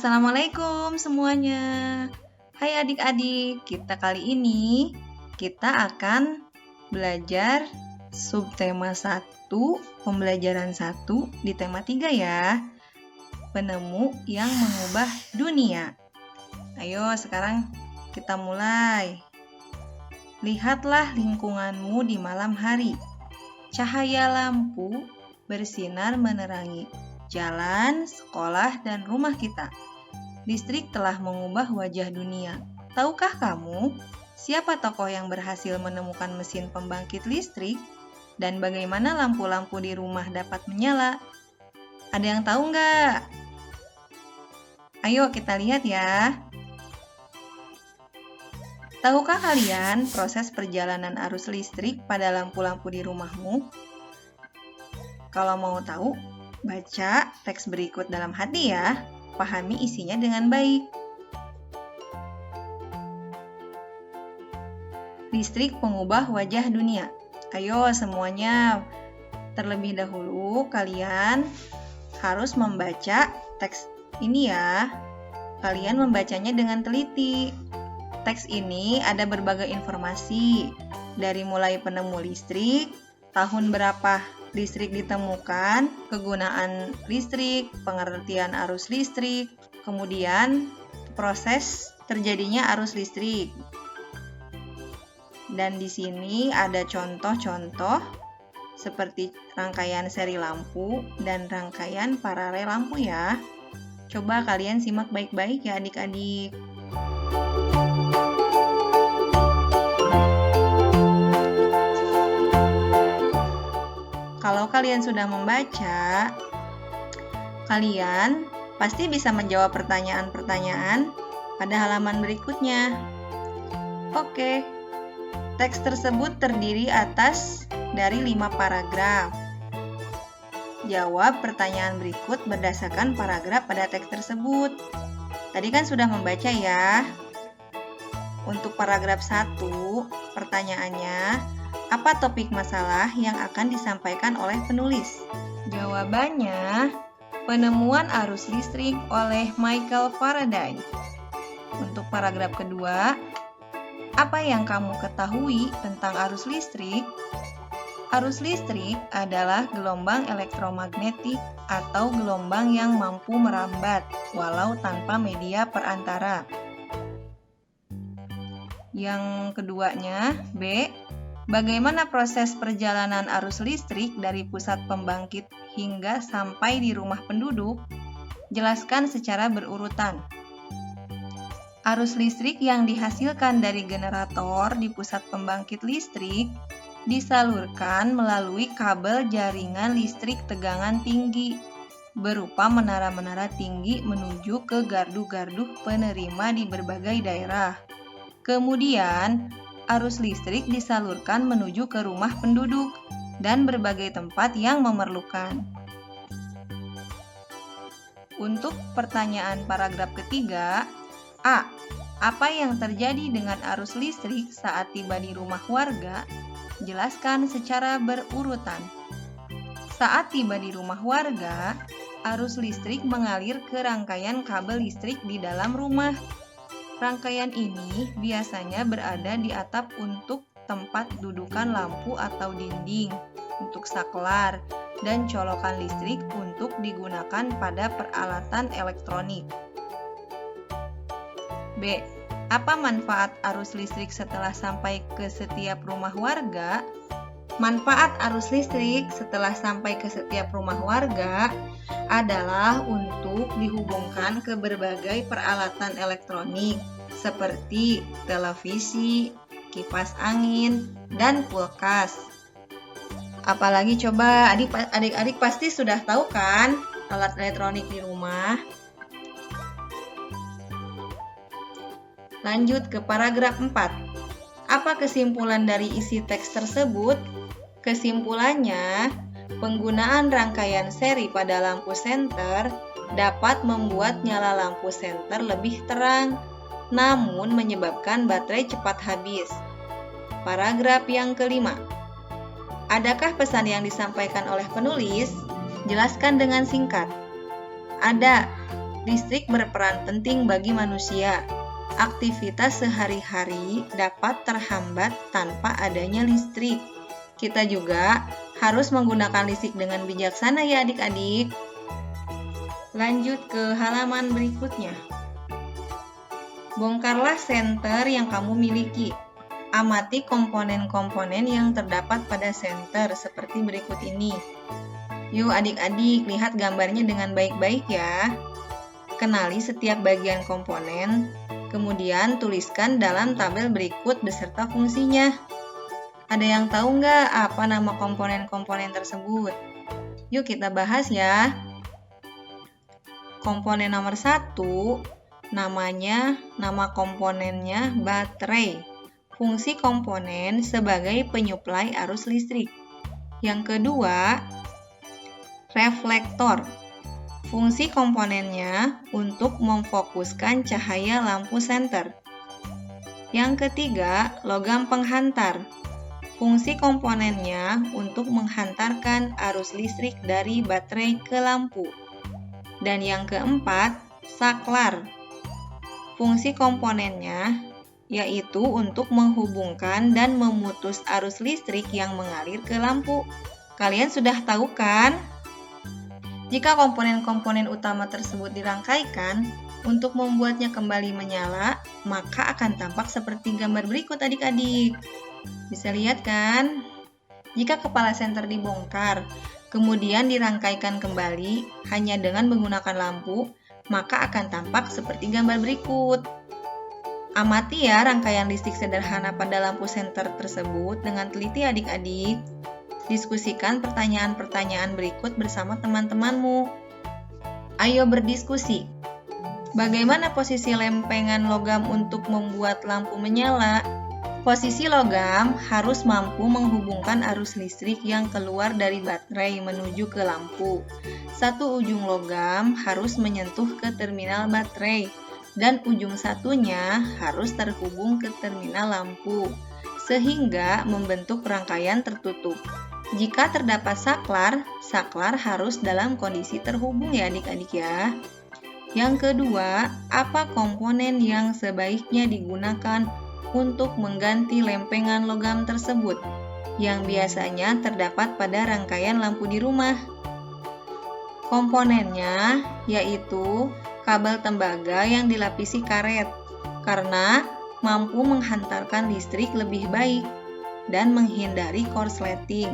Assalamualaikum semuanya. Hai adik-adik, kali ini kita akan belajar subtema 1, pembelajaran 1 di tema 3 ya. Penemu yang mengubah dunia. Ayo sekarang kita mulai. Lihatlah lingkunganmu di malam hari. Cahaya lampu bersinar menerangi jalan, sekolah, dan rumah kita. Listrik telah mengubah wajah dunia. Tahukah kamu siapa tokoh yang berhasil menemukan mesin pembangkit listrik? Dan bagaimana lampu-lampu di rumah dapat menyala? Ada yang tahu nggak? Ayo kita lihat ya. Tahukah kalian proses perjalanan arus listrik pada lampu-lampu di rumahmu? Kalau mau tahu, baca teks berikut dalam hati ya. Pahami isinya dengan baik. Listrik pengubah wajah dunia. Ayo semuanya, terlebih dahulu kalian harus membaca teks ini ya. Kalian membacanya dengan teliti. Teks ini ada berbagai informasi, dari mulai penemu listrik, tahun berapa listrik ditemukan, kegunaan listrik, pengertian arus listrik, kemudian proses terjadinya arus listrik. Dan di sini ada contoh-contoh seperti rangkaian seri lampu dan rangkaian paralel lampu ya. Coba kalian simak baik-baik ya adik-adik. Kalau kalian sudah membaca, kalian pasti bisa menjawab pertanyaan-pertanyaan pada halaman berikutnya. Oke, teks tersebut terdiri dari 5 paragraf. Jawab pertanyaan berikut berdasarkan paragraf pada teks tersebut. Tadi kan sudah membaca ya. Untuk paragraf 1, pertanyaannya, apa topik masalah yang akan disampaikan oleh penulis? Jawabannya, penemuan arus listrik oleh Michael Faraday. Untuk paragraf kedua, apa yang kamu ketahui tentang arus listrik? Arus listrik adalah gelombang elektromagnetik atau gelombang yang mampu merambat walau tanpa media perantara. Yang keduanya, B. Bagaimana proses perjalanan arus listrik dari pusat pembangkit hingga sampai di rumah penduduk? Jelaskan secara berurutan. Arus listrik yang dihasilkan dari generator di pusat pembangkit listrik disalurkan melalui kabel jaringan listrik tegangan tinggi berupa menara-menara tinggi menuju ke gardu-gardu penerima di berbagai daerah. Kemudian, arus listrik disalurkan menuju ke rumah penduduk dan berbagai tempat yang memerlukan. Untuk pertanyaan paragraf ketiga, A. Apa yang terjadi dengan arus listrik saat tiba di rumah warga? Jelaskan secara berurutan. Saat tiba di rumah warga, arus listrik mengalir ke rangkaian kabel listrik di dalam rumah. Rangkaian ini biasanya berada di atap untuk tempat dudukan lampu atau dinding, untuk saklar, dan colokan listrik untuk digunakan pada peralatan elektronik. B. Apa manfaat arus listrik setelah sampai ke setiap rumah warga? Manfaat arus listrik setelah sampai ke setiap rumah warga adalah untuk dihubungkan ke berbagai peralatan elektronik seperti televisi, kipas angin, dan kulkas. Apalagi coba adik-adik pasti sudah tahu kan alat elektronik di rumah. Lanjut ke paragraf 4. Apa kesimpulan dari isi teks tersebut? Kesimpulannya, penggunaan rangkaian seri pada lampu senter dapat membuat nyala lampu senter lebih terang, namun menyebabkan baterai cepat habis. Paragraf yang kelima. Adakah pesan yang disampaikan oleh penulis? Jelaskan dengan singkat. Ada. Listrik berperan penting bagi manusia. Aktivitas sehari-hari dapat terhambat tanpa adanya listrik. Kita juga harus menggunakan listrik dengan bijaksana ya adik-adik. Lanjut ke halaman berikutnya. Bongkarlah senter yang kamu miliki. Amati komponen-komponen yang terdapat pada senter seperti berikut ini. Yuk adik-adik, lihat gambarnya dengan baik-baik ya. Kenali setiap bagian komponen, kemudian tuliskan dalam tabel berikut beserta fungsinya. Ada yang tahu nggak apa nama komponen-komponen tersebut? Yuk kita bahas ya. Komponen nomor 1, nama komponennya baterai. Fungsi komponen sebagai penyuplai arus listrik. Yang kedua, reflektor. Fungsi komponennya untuk memfokuskan cahaya lampu senter. Yang ketiga, logam penghantar. Fungsi komponennya untuk menghantarkan arus listrik dari baterai ke lampu. Dan yang keempat, saklar. Fungsi komponennya yaitu untuk menghubungkan dan memutus arus listrik yang mengalir ke lampu. Kalian sudah tahu kan? Jika komponen-komponen utama tersebut dirangkaikan, untuk membuatnya kembali menyala, maka akan tampak seperti gambar berikut adik-adik. Bisa lihat kan? Jika kepala senter dibongkar, kemudian dirangkaikan kembali hanya dengan menggunakan lampu, maka akan tampak seperti gambar berikut. Amati ya rangkaian listrik sederhana pada lampu senter tersebut dengan teliti adik-adik. Diskusikan pertanyaan-pertanyaan berikut bersama teman-temanmu. Ayo berdiskusi. Bagaimana posisi lempengan logam untuk membuat lampu menyala? Posisi logam harus mampu menghubungkan arus listrik yang keluar dari baterai menuju ke lampu. Satu ujung logam harus menyentuh ke terminal baterai, dan ujung satunya harus terhubung ke terminal lampu, sehingga membentuk rangkaian tertutup. Jika terdapat saklar, saklar harus dalam kondisi terhubung ya adik-adik ya. Yang kedua, apa komponen yang sebaiknya digunakan untuk mengganti lempengan logam tersebut yang biasanya terdapat pada rangkaian lampu di rumah? Komponennya yaitu kabel tembaga yang dilapisi karet, karena mampu menghantarkan listrik lebih baik dan menghindari korsleting.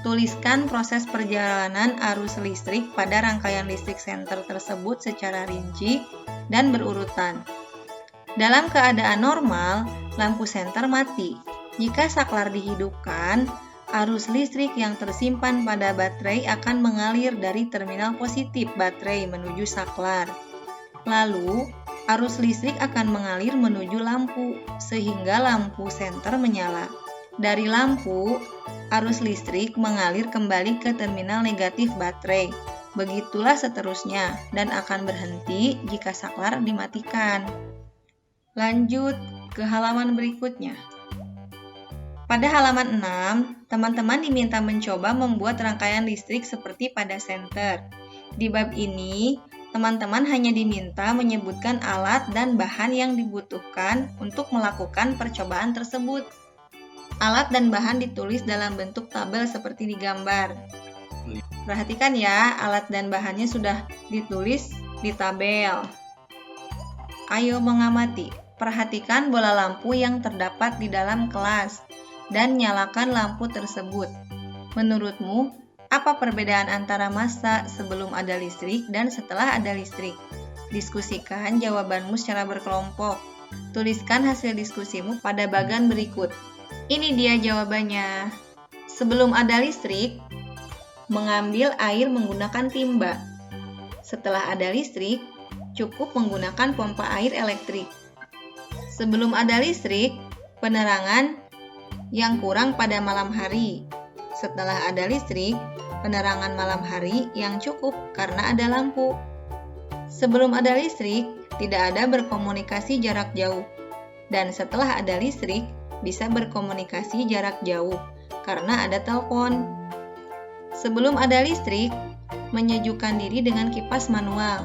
Tuliskan proses perjalanan arus listrik pada rangkaian listrik senter tersebut secara rinci dan berurutan. Dalam keadaan normal, lampu senter mati. Jika saklar dihidupkan, arus listrik yang tersimpan pada baterai akan mengalir dari terminal positif baterai menuju saklar. Lalu, arus listrik akan mengalir menuju lampu, sehingga lampu senter menyala. Dari lampu, arus listrik mengalir kembali ke terminal negatif baterai. Begitulah seterusnya, dan akan berhenti jika saklar dimatikan. Lanjut ke halaman berikutnya. Pada halaman 6, teman-teman diminta mencoba membuat rangkaian listrik seperti pada senter. Di bab ini, teman-teman hanya diminta menyebutkan alat dan bahan yang dibutuhkan untuk melakukan percobaan tersebut. Alat dan bahan ditulis dalam bentuk tabel seperti di gambar. Perhatikan ya, alat dan bahannya sudah ditulis di tabel. Ayo mengamati. Perhatikan bola lampu yang terdapat di dalam kelas dan nyalakan lampu tersebut. Menurutmu, apa perbedaan antara masa sebelum ada listrik dan setelah ada listrik? Diskusikan jawabanmu secara berkelompok. Tuliskan hasil diskusimu pada bagan berikut. Ini dia jawabannya. Sebelum ada listrik, mengambil air menggunakan timba. Setelah ada listrik, cukup menggunakan pompa air elektrik. Sebelum ada listrik, penerangan yang kurang pada malam hari. Setelah ada listrik, penerangan malam hari yang cukup karena ada lampu. Sebelum ada listrik, tidak ada berkomunikasi jarak jauh. Dan setelah ada listrik, bisa berkomunikasi jarak jauh karena ada telepon. Sebelum ada listrik, menyejukkan diri dengan kipas manual,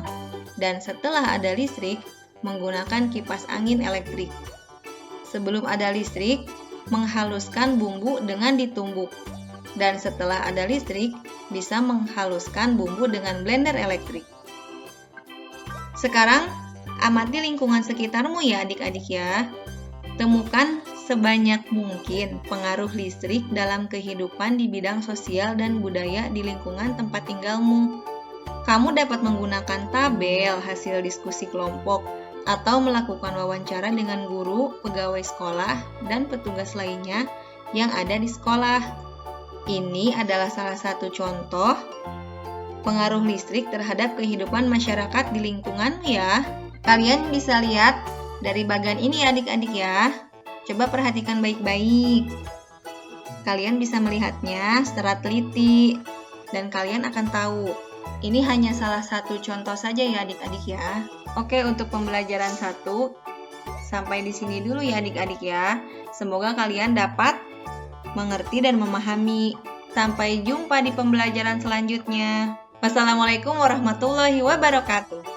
dan setelah ada listrik, menggunakan kipas angin elektrik. Sebelum ada listrik, menghaluskan bumbu dengan ditumbuk, dan setelah ada listrik, bisa menghaluskan bumbu dengan blender elektrik. Sekarang, amati lingkungan sekitarmu ya adik-adik ya. Temukan sebanyak mungkin pengaruh listrik dalam kehidupan di bidang sosial dan budaya di lingkungan tempat tinggalmu. Kamu dapat menggunakan tabel hasil diskusi kelompok atau melakukan wawancara dengan guru, pegawai sekolah, dan petugas lainnya yang ada di sekolah. Ini adalah salah satu contoh pengaruh listrik terhadap kehidupan masyarakat di lingkungan ya. Kalian bisa lihat dari bagian ini adik-adik ya. Coba perhatikan baik-baik. Kalian bisa melihatnya secara teliti dan kalian akan tahu. Ini hanya salah satu contoh saja ya adik-adik ya. Oke, untuk pembelajaran 1 sampai di sini dulu ya adik-adik ya. Semoga kalian dapat mengerti dan memahami. Sampai jumpa di pembelajaran selanjutnya. Wassalamualaikum warahmatullahi wabarakatuh.